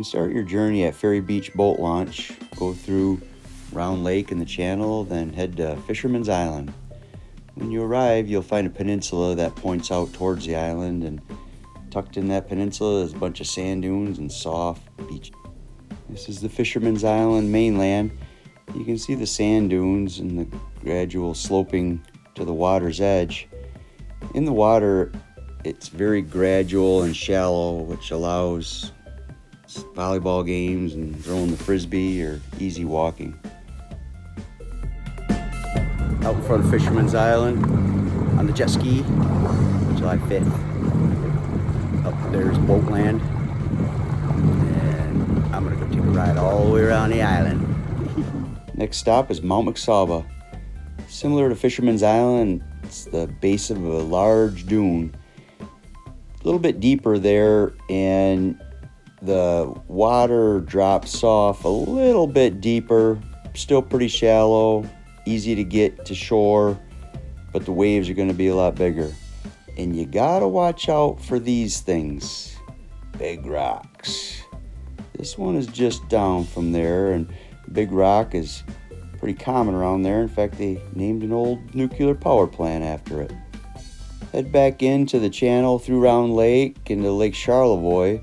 can start your journey at Ferry Beach Boat Launch, go through Round Lake in the channel, then head to Fisherman's Island. When you arrive, you'll find a peninsula that points out towards the island, and tucked in that peninsula is a bunch of sand dunes and soft beach. This is the Fisherman's Island mainland. You can see the sand dunes and the gradual sloping to the water's edge. In the water, it's very gradual and shallow, which allows volleyball games and throwing the frisbee or easy walking. Out in front of Fisherman's Island on the jet ski, July 5th. Up there's Boatland, and I'm gonna go take a ride all the way around the island. Next stop is Mount McSauba. Similar to Fisherman's Island, it's the base of a large dune. A little bit deeper there, and the water drops off a little bit deeper, still pretty shallow, easy to get to shore, but the waves are going to be a lot bigger. And you gotta watch out for these things, big rocks. This one is just down from there, and big rock is pretty common around there. In fact, they named an old nuclear power plant after it. Head back into the channel through Round Lake into Lake Charlevoix,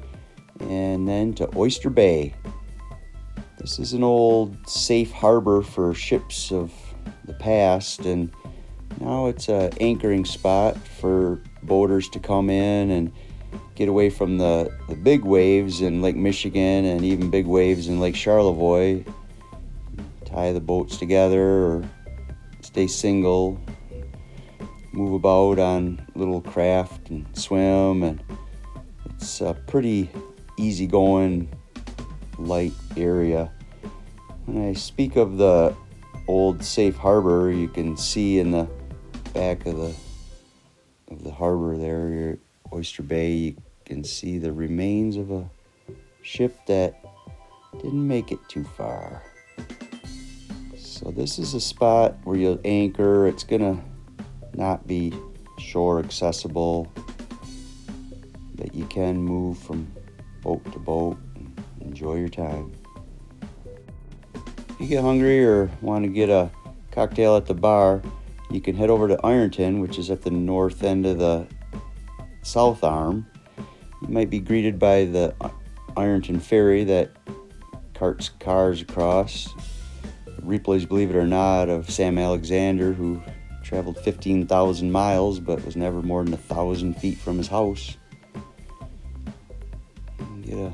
and then to Oyster Bay. This is an old safe harbor for ships of the past, and now it's an anchoring spot for boaters to come in and get away from the big waves in Lake Michigan and even big waves in Lake Charlevoix. Tie the boats together or stay single, move about on little craft and swim, and it's a pretty easygoing, light area. When I speak of the old safe harbor, you can see in the back of the harbor there, your Oyster Bay, you can see the remains of a ship that didn't make it too far. So this is a spot where you'll anchor. It's gonna not be shore accessible, but you can move from boat to boat and enjoy your time. If you get hungry or want to get a cocktail at the bar, you can head over to Ironton, which is at the north end of the south arm. You might be greeted by the Ironton ferry that carts cars across. Replays, believe it or not, of Sam Alexander, who traveled 15,000 miles but was never more than 1,000 feet from his house. Get a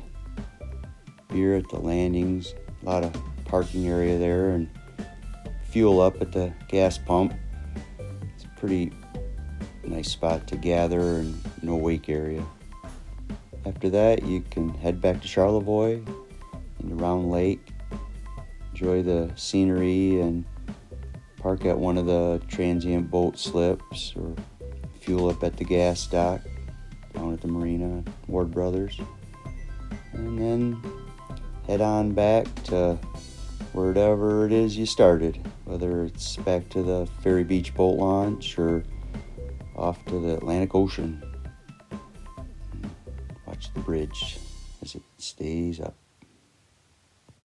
beer at the landings, a lot of parking area there, and fuel up at the gas pump. It's a pretty nice spot to gather and no wake area. After that, you can head back to Charlevoix into Round Lake, enjoy the scenery, and park at one of the transient boat slips or fuel up at the gas dock down at the marina, Ward Brothers, and then head on back to wherever it is you started, whether it's back to the Ferry Beach Boat Launch or off to the Atlantic Ocean. Watch the bridge as it stays up.